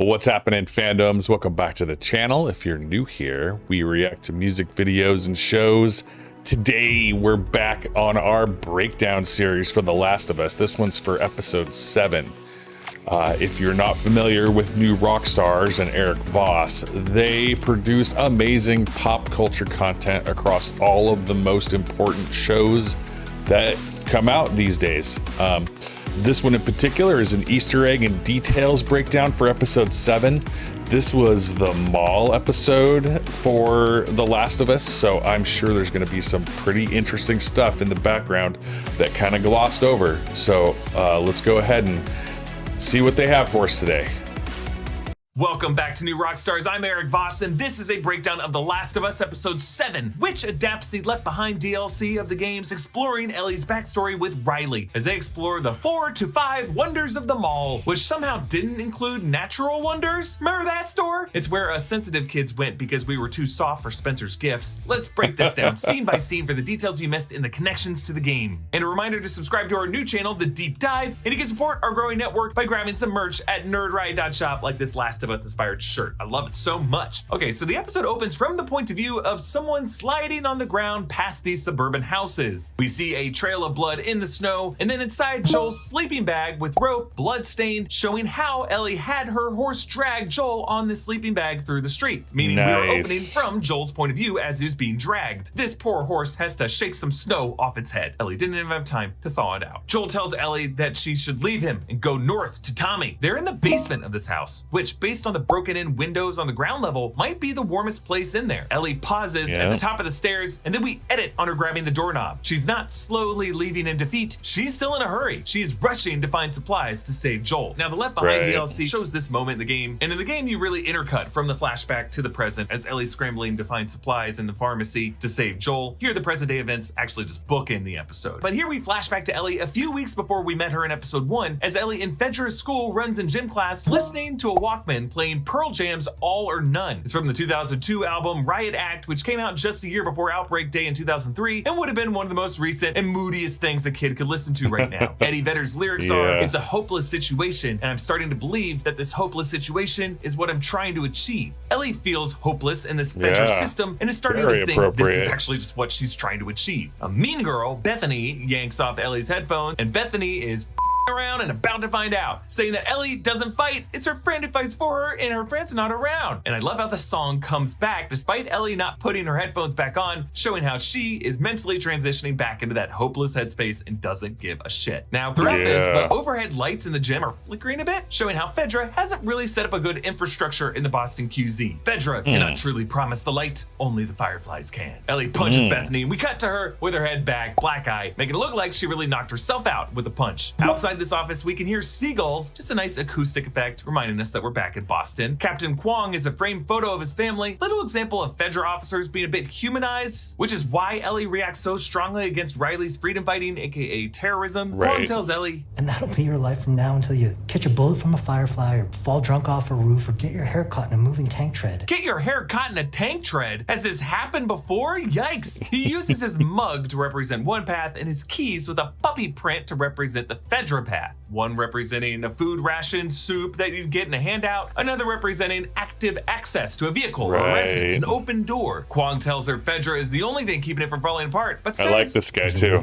What's happening, fandoms? Welcome back to the channel. If you're new here, we react to music videos and shows. Today, we're back on our breakdown series for The Last of Us. This one's for episode 7. If you're not familiar with new Rockstars and Eric Voss, they produce amazing pop culture content across all of the most important shows that come out these days. This one in particular is an Easter egg and details breakdown for episode 7. This was the mall episode for The Last of Us, so I'm sure there's going to be some pretty interesting stuff in the background that kind of glossed over. So let's go ahead and see what they have for us today. Welcome back to New Rockstars. I'm Eric Voss, and this is a breakdown of The Last of Us Episode 7, which adapts the Left Behind DLC of the games, exploring Ellie's backstory with Riley as they explore the 4 to 5 wonders of the mall, which somehow didn't include natural wonders. Remember that store? It's where us sensitive kids went because we were too soft for Spencer's gifts. Let's break this down scene by scene for the details you missed in the connections to the game. And a reminder to subscribe to our new channel, The Deep Dive, and you can support our growing network by grabbing some merch at nerdriot.shop like this Last of Us inspired shirt. I love it so much. Okay, so the episode opens from the point of view of someone sliding on the ground past these suburban houses. We see a trail of blood in the snow, and then inside Joel's sleeping bag with rope, blood stain, showing how Ellie had her horse drag Joel on this sleeping bag through the street, meaning we are opening from Joel's point of view as he was being dragged. This poor horse has to shake some snow off its head. Ellie didn't even have time to thaw it out. Joel tells Ellie that she should leave him and go north to Tommy. They're in the basement of this house, which, based on the broken in windows on the ground level, might be the warmest place in there. Ellie pauses at the top of the stairs, and then we edit on her grabbing the doorknob. She's not slowly leaving in defeat. She's still in a hurry. She's rushing to find supplies to save Joel. Now, the Left Behind DLC shows this moment in the game, and in the game you really intercut from the flashback to the present as Ellie's scrambling to find supplies in the pharmacy to save Joel. Here, the present day events actually just bookend the episode. But here we flash back to Ellie a few weeks before we met her in episode 1, as Ellie in Fedra's school runs in gym class listening to a Walkman playing Pearl Jam's All or None. It's from the 2002 album Riot Act, which came out just a year before Outbreak Day in 2003 and would have been one of the most recent and moodiest things a kid could listen to right now. Eddie Vedder's lyrics are, "It's a hopeless situation, and I'm starting to believe that this hopeless situation is what I'm trying to achieve." Ellie feels hopeless in this Fedra system and is starting to think this is actually just what she's trying to achieve. A mean girl, Bethany, yanks off Ellie's headphone, and Bethany is around and about to find out, saying that Ellie doesn't fight, it's her friend who fights for her, and her friend's not around. And I love how the song comes back despite Ellie not putting her headphones back on, showing how she is mentally transitioning back into that hopeless headspace and doesn't give a shit. Now, throughout this, the overhead lights in the gym are flickering a bit, showing how Fedra hasn't really set up a good infrastructure in the Boston QZ. Fedra cannot truly promise the light, only the fireflies can. Ellie punches Bethany, and we cut to her with her head back, black eye, making it look like she really knocked herself out with a punch. Outside this office, we can hear seagulls, just a nice acoustic effect reminding us that we're back in Boston. Captain Kwong is a framed photo of his family, little example of Fedra officers being a bit humanized, which is why Ellie reacts so strongly against Riley's freedom fighting, aka terrorism. Kwong tells Ellie, "And that'll be your life from now until you catch a bullet from a firefly or fall drunk off a roof or get your hair caught in a moving tank tread." Get your hair caught in a tank tread? Has this happened before? Yikes. He uses his mug to represent one path and his keys with a puppy print to represent the Fedra path. One representing a food ration soup that you'd get in a handout, another representing active access to a vehicle or a residence, an open door. Kwong tells her Fedra is the only thing keeping it from falling apart, but says, I like this guy too.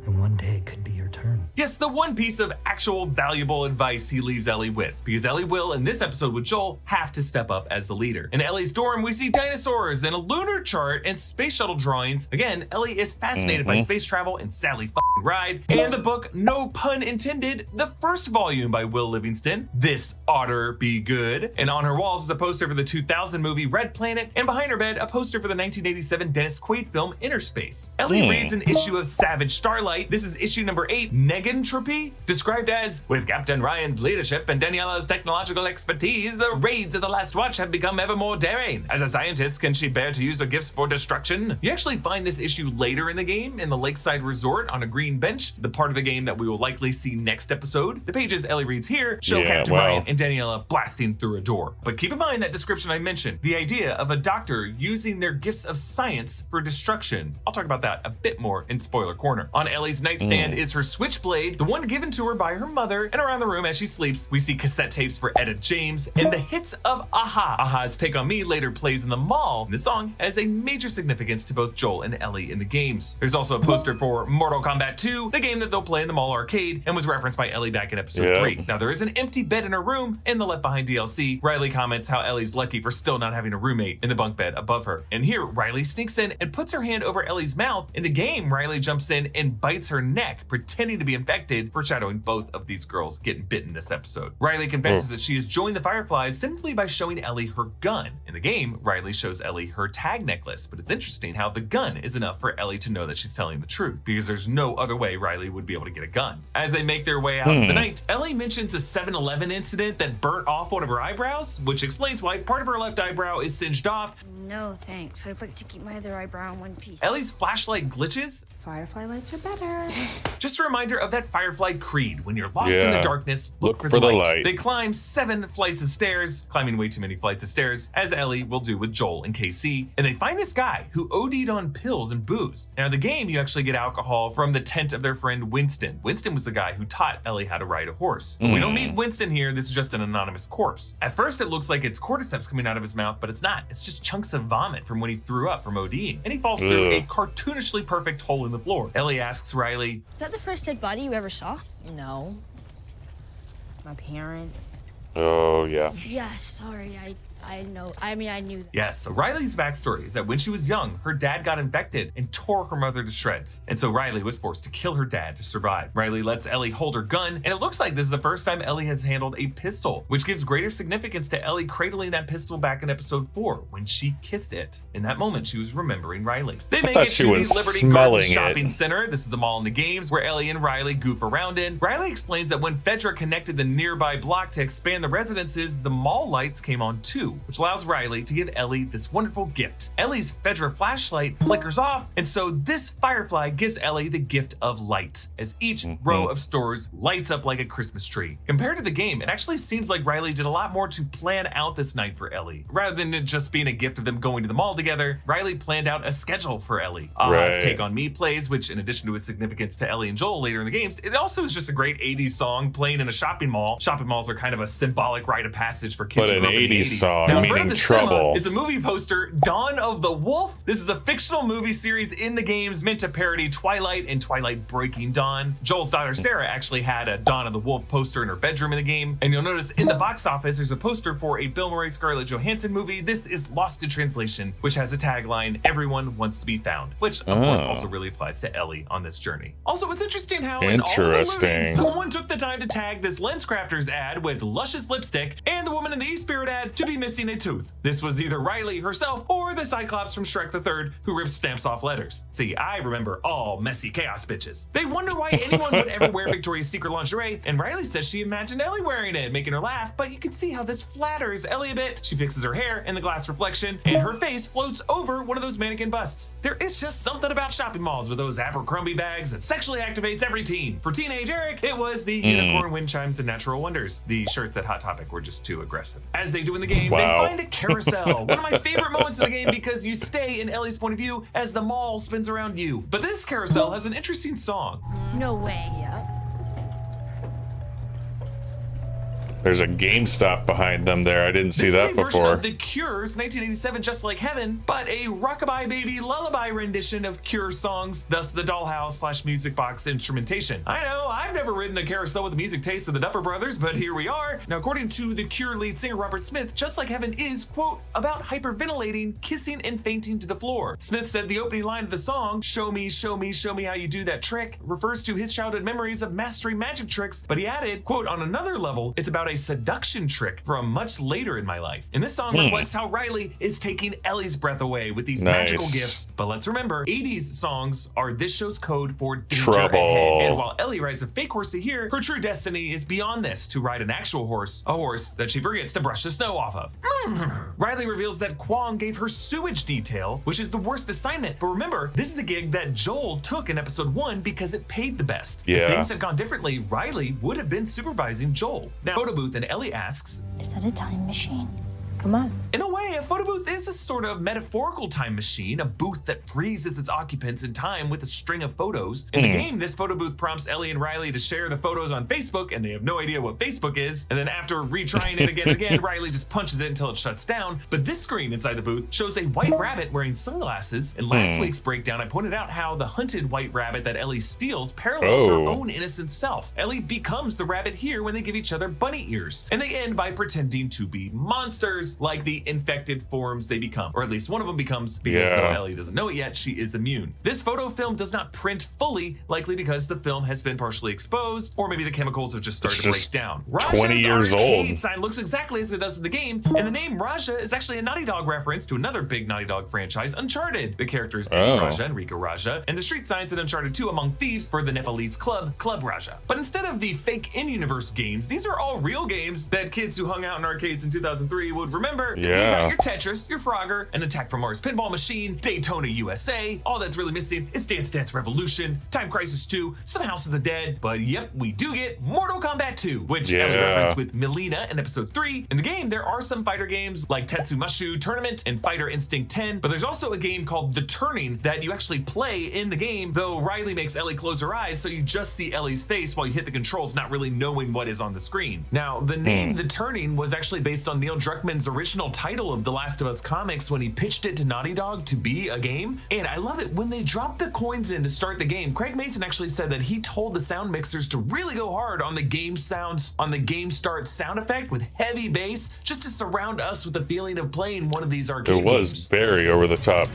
And one day it could be your turn. Yes, the one piece of actual valuable advice he leaves Ellie with, because Ellie will, in this episode with Joel, have to step up as the leader. In Ellie's dorm, we see dinosaurs and a lunar chart and space shuttle drawings. Again, Ellie is fascinated by space travel and Sally f***ing Ride, and the book, no pun intended, the first volume by Will Livingston, This Oughter Be Good. And on her walls is a poster for the 2000 movie Red Planet, and behind her bed, a poster for the 1987 Dennis Quaid film Inner Space. Ellie reads an issue of Savage Starlight. This is issue number 8, Negentropy, described as, "With Captain Ryan's leadership and Daniela's technological expertise, the raids of the Last Watch have become ever more daring. As a scientist, can she bear to use her gifts for destruction?" You actually find this issue later in the game in the lakeside resort on a green bench, the part of the game that we will likely see next episode. The pages Ellie reads here show Captain Ryan and Daniela blasting through a door. But keep in mind that description I mentioned, the idea of a doctor using their gifts of science for destruction. I'll talk about that a bit more in Spoiler Corner. On Ellie's nightstand is her switchblade Switchblade, the one given to her by her mother, and around the room as she sleeps, we see cassette tapes for Etta James, and the hits of Aha. Aha's Take On Me later plays in the mall, and the song has a major significance to both Joel and Ellie in the games. There's also a poster for Mortal Kombat 2, the game that they'll play in the mall arcade, and was referenced by Ellie back in episode 3. Now there is an empty bed in her room in the Left Behind DLC. Riley comments how Ellie's lucky for still not having a roommate in the bunk bed above her. And here, Riley sneaks in and puts her hand over Ellie's mouth. In the game, Riley jumps in and bites her neck, pretending to be infected, foreshadowing both of these girls getting bitten this episode. Riley confesses that she has joined the Fireflies simply by showing Ellie her gun. In the game, Riley shows Ellie her tag necklace, but it's interesting how the gun is enough for Ellie to know that she's telling the truth, because there's no other way Riley would be able to get a gun. As they make their way out of the night, Ellie mentions a 7-Eleven incident that burnt off one of her eyebrows, which explains why part of her left eyebrow is singed off. No, thanks. I'd like to keep my other eyebrow in one piece. Ellie's flashlight glitches. Firefly lights are better. Just a reminder of that Firefly creed. When you're lost in the darkness, look for the light. They climb 7 flights of stairs, climbing way too many flights of stairs, as Ellie will do with Joel and KC, and they find this guy who OD'd on pills and booze. Now in the game, you actually get alcohol from the tent of their friend Winston. Winston was the guy who taught Ellie how to ride a horse. But we don't meet Winston here, this is just an anonymous corpse. At first it looks like it's cordyceps coming out of his mouth, but it's not. It's just chunks of vomit from when he threw up from ODing. And he falls through a cartoonishly perfect hole in the floor. Ellie asks Riley, "Is that the first dead body you ever saw?" No. My parents. Oh, yeah. Yeah, sorry, I know. I mean, I knew that. Yes, so Riley's backstory is that when she was young, her dad got infected and tore her mother to shreds. And so Riley was forced to kill her dad to survive. Riley lets Ellie hold her gun, and it looks like this is the first time Ellie has handled a pistol, which gives greater significance to Ellie cradling that pistol back in episode 4 when she kissed it. In that moment, she was remembering Riley. They make it to the Liberty Gardens shopping center. This is the mall in the games where Ellie and Riley goof around in. Riley explains that when Fedra connected the nearby block to expand the residences, the mall lights came on too, which allows Riley to give Ellie this wonderful gift. Ellie's Fedra flashlight flickers off, and so this Firefly gives Ellie the gift of light, as each row of stores lights up like a Christmas tree. Compared to the game, it actually seems like Riley did a lot more to plan out this night for Ellie. Rather than it just being a gift of them going to the mall together, Riley planned out a schedule for Ellie. Aha's Take On Me plays, which in addition to its significance to Ellie and Joel later in the games, it also is just a great 80s song playing in a shopping mall. Shopping malls are kind of a symbolic rite of passage for kids who grew up in the 80s. Song, now, meaning trouble. It's a movie poster, Dawn of the Wolf. This is a fictional movie series in the games meant to parody Twilight and Twilight Breaking Dawn. Joel's daughter Sarah actually had a Dawn of the Wolf poster in her bedroom in the game, and you'll notice in the box office there's a poster for a Bill Murray Scarlett Johansson movie. This is Lost in Translation, which has a tagline, "Everyone wants to be found," which of course also really applies to Ellie on this journey. Also, it's interesting how in all of the movies, someone took the time to tag this LensCrafters ad with luscious lipstick and the woman in the E-Spirit ad to be missing a tooth. This was either Riley herself or the Cyclops from Shrek the Third who rips stamps off letters. See, I remember all messy chaos bitches. They wonder why anyone would ever wear Victoria's Secret lingerie, and Riley says she imagined Ellie wearing it, making her laugh, but you can see how this flatters Ellie a bit. She fixes her hair in the glass reflection, and her face floats over one of those mannequin busts. There is just something about shopping malls with those Abercrombie bags that sexually activates every teen. For teenage Eric, it was the unicorn wind chimes and natural wonders. The shirts at Hot Topic were just too aggressive. As they do in the game, they find a carousel. One of my favorite moments in the game because you stay in Ellie's point of view as the mall spins around you. But this carousel has an interesting song. No way. Yep. There's a GameStop behind them there. I didn't see that before. This is a version of The Cure's 1987 Just Like Heaven, but a rockabye baby lullaby rendition of Cure songs, thus the dollhouse / music box instrumentation. I know, I've never ridden a carousel with the music taste of the Duffer Brothers, but here we are. Now, according to The Cure lead singer Robert Smith, Just Like Heaven is, quote, about hyperventilating, kissing, and fainting to the floor. Smith said the opening line of the song, show me, show me, show me how you do that trick, refers to his childhood memories of mastering magic tricks, but he added, quote, on another level, it's about a seduction trick from much later in my life. And this song reflects how Riley is taking Ellie's breath away with these magical gifts. But let's remember, 80s songs are this show's code for danger ahead. And while Ellie rides a fake horse to here, her true destiny is beyond this, to ride an actual horse, a horse that she forgets to brush the snow off of. Riley reveals that Kwong gave her sewage detail, which is the worst assignment. But remember, this is a gig that Joel took in episode 1 because it paid the best. If things had gone differently, Riley would have been supervising Joel. Now, photo booth and Ellie asks, "Is that a time machine?" Come on. In a way, a photo booth is a sort of metaphorical time machine, a booth that freezes its occupants in time with a string of photos. In the game, this photo booth prompts Ellie and Riley to share the photos on Facebook, and they have no idea what Facebook is. And then after retrying it again and again, Riley just punches it until it shuts down. But this screen inside the booth shows a white rabbit wearing sunglasses. In last week's breakdown, I pointed out how the hunted white rabbit that Ellie steals parallels her own innocent self. Ellie becomes the rabbit here when they give each other bunny ears. And they end by pretending to be monsters, like the infected forms they become, or at least one of them becomes, because though Ellie doesn't know it yet, she is immune. This photo film does not print fully, likely because the film has been partially exposed, or maybe the chemicals have just started to break down. 20 years arcade old. sign looks exactly as it does in the game, and the name Raja is actually a Naughty Dog reference to another big Naughty Dog franchise, Uncharted. The characters Raja and Rika Raja, and the street signs in Uncharted 2 among thieves for the Nepalese club, Club Raja. But instead of the fake in-universe games, these are all real games that kids who hung out in arcades in 2003 would remember. You got your Tetris, your Frogger, an Attack from Mars pinball machine, Daytona USA. All that's really missing is Dance Dance Revolution, Time Crisis 2, some House of the Dead, but yep, we do get Mortal Kombat 2, which Ellie referenced with Melina in episode 3. In the game, there are some fighter games like Tetsumashu Tournament and Fighter Instinct 10, but there's also a game called The Turning that you actually play in the game, though Riley makes Ellie close her eyes so you just see Ellie's face while you hit the controls, not really knowing what is on the screen. Now, the name The Turning was actually based on Neil Druckmann's original title of The Last of Us comics when he pitched it to Naughty Dog to be a game. And I love it, when they dropped the coins in to start the game, Craig Mason actually said that he told the sound mixers to really go hard on the game sounds, on the game start sound effect with heavy bass, just to surround us with the feeling of playing one of these arcade games. It was very over the top.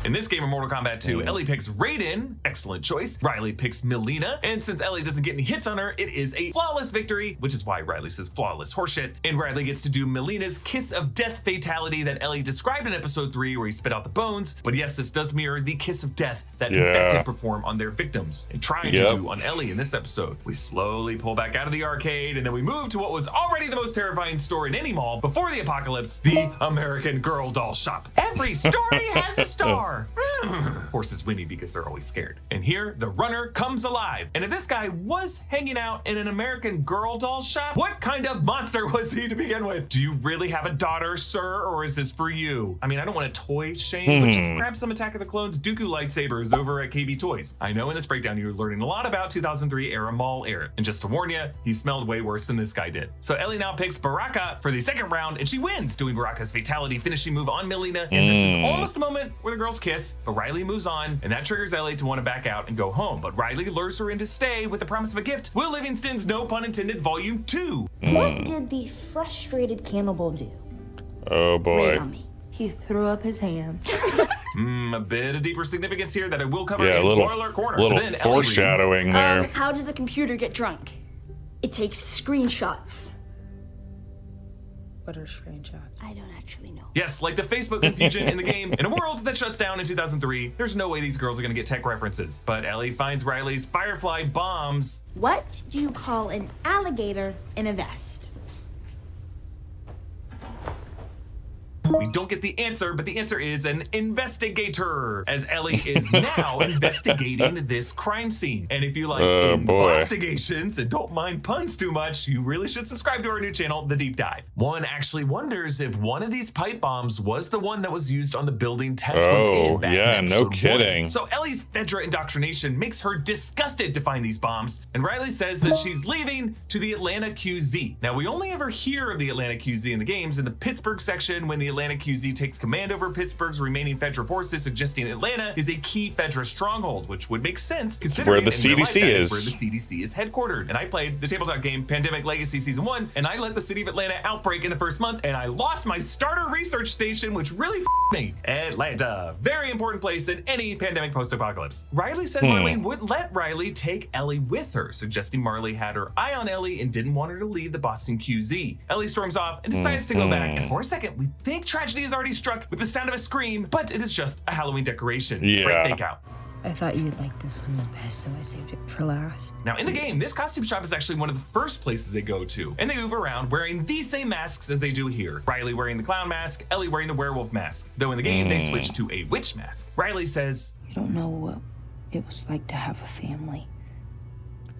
In this game of Mortal Kombat 2, Ellie picks Raiden, excellent choice. Riley picks Melina, and since Ellie doesn't get any hits on her, it is a flawless victory, which is why Riley says flawless horseshit. And Riley gets to do Melina's kiss of death fatality that Ellie described in episode 3 where he spit out the bones. But yes, this does mirror the kiss of death that infected perform on their victims and trying to do on Ellie in this episode. We slowly pull back out of the arcade, and then we move to what was already the most terrifying store in any mall before the apocalypse, the American Girl doll shop. Every story has a star. Horses whinny because they're always scared. And here, the runner comes alive. And if this guy was hanging out in an American Girl doll shop, what kind of monster was he to begin with? Do you really have a daughter, sir, or is this for you? I mean, I don't want to toy shame, but just grab some Attack of the Clones Dooku lightsabers over at KB Toys. I know in this breakdown you're learning a lot about 2003 era mall era. And just to warn you, he smelled way worse than this guy did. So Ellie now picks Baraka for the second round, and she wins, doing Baraka's fatality finishing move on Melina. And this is almost a moment where the girls kiss, but Riley moves on, and that triggers Ellie to want to back out and go home. But Riley lures her in to stay with the promise of a gift, Will Livingston's No Pun Intended Volume 2. What did the frustrated cannibal do? Oh boy. Wait on me. He threw up his hands. A bit of deeper significance here that I will cover Yeah, in a little, spoiler corner. little Then Ellie reads, foreshadowing there. How does a computer get drunk? It takes screenshots. What are screenshots? I don't actually know. Yes, like the Facebook confusion in the game. In a world that shuts down in 2003, there's no way these girls are gonna get tech references. But Ellie finds Riley's Firefly bombs. What do you call an alligator in a vest? We don't get the answer, but the answer is an investigator, as Ellie is now investigating this crime scene. And if you like investigations and don't mind puns too much, you really should subscribe to our new channel, The Deep Dive. One actually wonders if one of these pipe bombs was the one that was used on the building Tess was in back in episode 1. Kidding. So Ellie's Fedra indoctrination makes her disgusted to find these bombs, and Riley says that she's leaving to the Atlanta QZ. Now, we only ever hear of the Atlanta QZ in the games in the Pittsburgh section when the Atlanta QZ takes command over Pittsburgh's remaining Fedra forces, suggesting Atlanta is a key Fedra stronghold, which would make sense considering where the CDC is. Where the CDC is headquartered. And I played the tabletop game Pandemic Legacy Season 1, and I let the city of Atlanta outbreak in the first month, and I lost my starter research station, which really me. Atlanta, very important place in any pandemic post-apocalypse. Riley said Marley wouldn't let Riley take Ellie with her, suggesting Marley had her eye on Ellie and didn't want her to leave the Boston QZ. Ellie storms off and decides to go back, and for a second, we think tragedy is already struck with the sound of a scream, but it is just a Halloween decoration. Great fake out. I thought you'd like this one the best, so I saved it for last. Now, in the game, this costume shop is actually one of the first places they go to, and they move around wearing the same masks as they do here. Riley wearing the clown mask, Ellie wearing the werewolf mask. Though in the game, they switch to a witch mask. Riley says, "You don't know what it was like to have a family.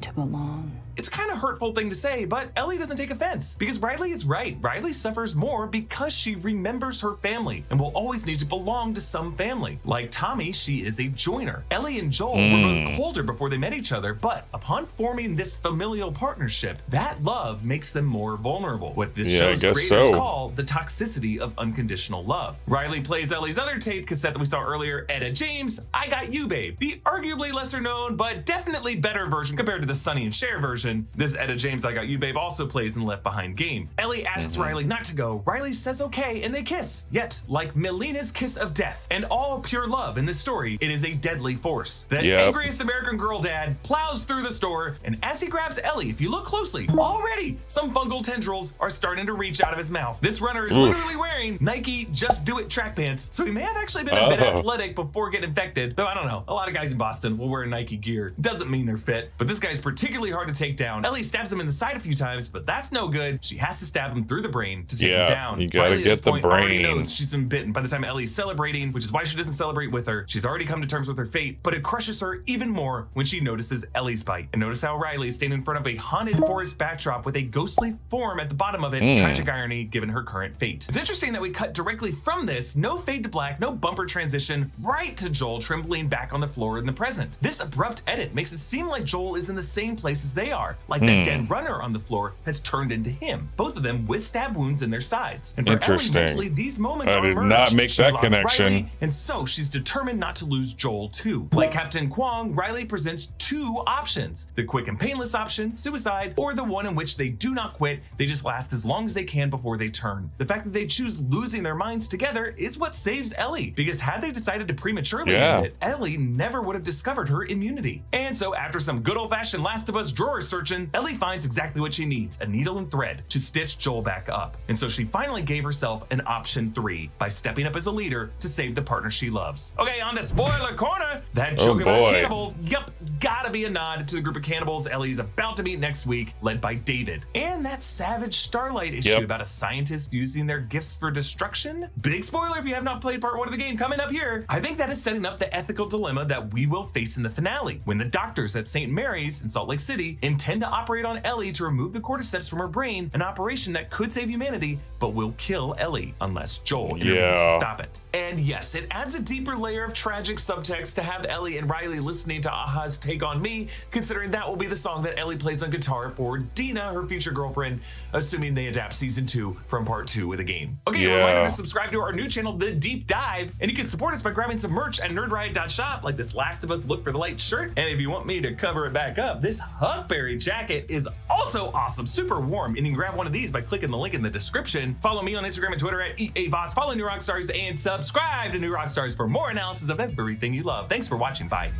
to belong. It's kind of hurtful thing to say, but Ellie doesn't take offense because Riley is right. Riley suffers more because she remembers her family and will always need to belong to some family. Like Tommy, she is a joiner. Ellie and Joel were both colder before they met each other, but upon forming this familial partnership, that love makes them more vulnerable. What this show's creators call the toxicity of unconditional love. Riley plays Ellie's other tape cassette that we saw earlier, Etta James, I Got You Babe, the arguably lesser known but definitely better version compared to the Sonny and Cher version. This Etta James I Got You Babe also plays in the Left Behind game. Ellie asks Riley not to go. Riley says okay, and they kiss. Yet, like Melina's kiss of death and all pure love in this story, it is a deadly force. The angriest American Girl dad plows through the store, and as he grabs Ellie, if you look closely, already some fungal tendrils are starting to reach out of his mouth. This runner is literally wearing Nike Just Do It track pants, so he may have actually been a bit athletic before getting infected, though I don't know. A lot of guys in Boston will wear Nike gear. Doesn't mean they're fit, but this guy's particularly hard to take down. Ellie stabs him in the side a few times, but that's no good. She has to stab him through the brain to take him down. You gotta Riley, get the already brain. knows she's been bitten by the time Ellie's celebrating, which is why she doesn't celebrate with her. She's already come to terms with her fate, but it crushes her even more when she notices Ellie's bite. And notice how Riley is standing in front of a haunted forest backdrop with a ghostly form at the bottom of it. Tragic irony given her current fate. It's interesting that we cut directly from this, no fade to black, no bumper transition, right to Joel trembling back on the floor in the present. This abrupt edit makes it seem like Joel is in the same place as they are, like that dead runner on the floor has turned into him, both of them with stab wounds in their sides. And for Ellie, mentally, these moments I are did merged. not make She that lost connection. Riley, and so she's determined not to lose Joel too. Like Captain Kwong, Riley presents two options: the quick and painless option, suicide, or the one in which they do not quit, they just last as long as they can before they turn. The fact that they choose losing their minds together is what saves Ellie, because had they decided to prematurely end it, Ellie never would have discovered her immunity. And so after some good old-fashioned Last of Us drawer searching, Ellie finds exactly what she needs, a needle and thread to stitch Joel back up. And so she finally gave herself an option 3 by stepping up as a leader to save the partner she loves. Okay, on to spoiler corner. That joke about cannibals, yup, gotta be a nod to the group of cannibals Ellie's about to meet next week, led by David. And that Savage Starlight issue about a scientist using their gifts for destruction. Big spoiler if you have not played part 1 of the game coming up here. I think that is setting up the ethical dilemma that we will face in the finale, when the doctors at St. Mary's in Salt Lake City intend to operate on Ellie to remove the cordyceps from her brain, an operation that could save humanity, but will kill Ellie unless Joel intervenes to stop it. And yes, it adds a deeper layer of tragic subtext to have Ellie and Riley listening to Aha's Take On Me, considering that will be the song that Ellie plays on guitar for Dina, her future girlfriend, assuming they adapt season 2 from part 2 of the game. Okay, a reminder to subscribe to our new channel, The Deep Dive, and you can support us by grabbing some merch at nerdriot.shop, like this Last of Us Look for the Light shirt. And if you want me to cover it back up, this Huckberry jacket is also awesome, super warm, and you can grab one of these by clicking the link in the description. Follow me on Instagram and Twitter at EAVoss, follow New Rockstars, and subscribe to New Rockstars for more analysis of everything you love. Thanks for watching, bye.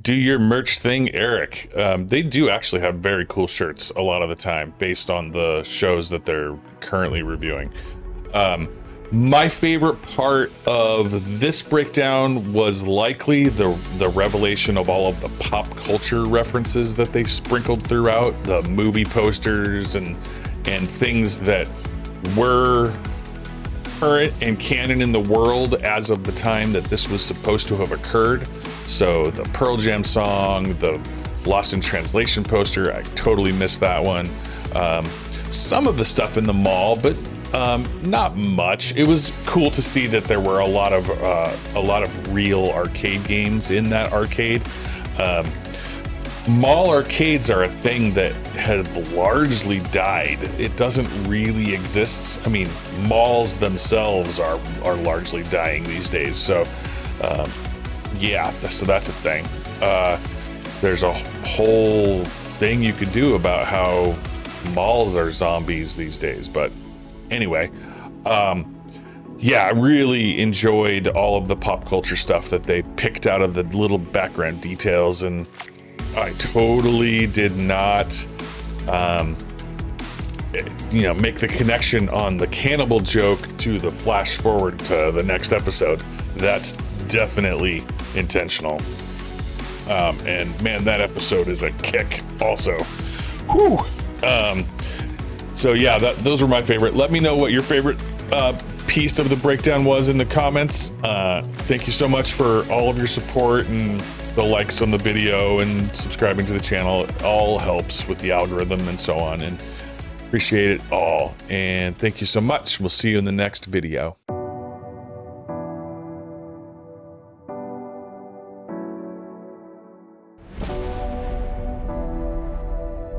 Do your merch thing, Eric. They do actually have very cool shirts a lot of the time based on the shows that they're currently reviewing. My favorite part of this breakdown was likely the revelation of all of the pop culture references that they sprinkled throughout, the movie posters and things that were current and canon in the world as of the time that this was supposed to have occurred. So the Pearl Jam song, the Lost in Translation poster, I totally missed that one. Some of the stuff in the mall, but not much. It was cool to see that there were a lot of real arcade games in that arcade. Mall arcades are a thing that have largely died. It doesn't really exist. I mean, malls themselves are largely dying these days. So yeah, so that's a thing. There's a whole thing you could do about how malls are zombies these days, but anyway, yeah, I really enjoyed all of the pop culture stuff that they picked out of the little background details, and I totally did not, make the connection on the cannibal joke to the flash forward to the next episode. That's definitely intentional. And man, that episode is a kick also. Whew. So yeah, those were my favorite. Let me know what your favorite piece of the breakdown was in the comments. Thank you so much for all of your support and the likes on the video and subscribing to the channel. It all helps with the algorithm and so on, and appreciate it all. And thank you so much. We'll see you in the next video.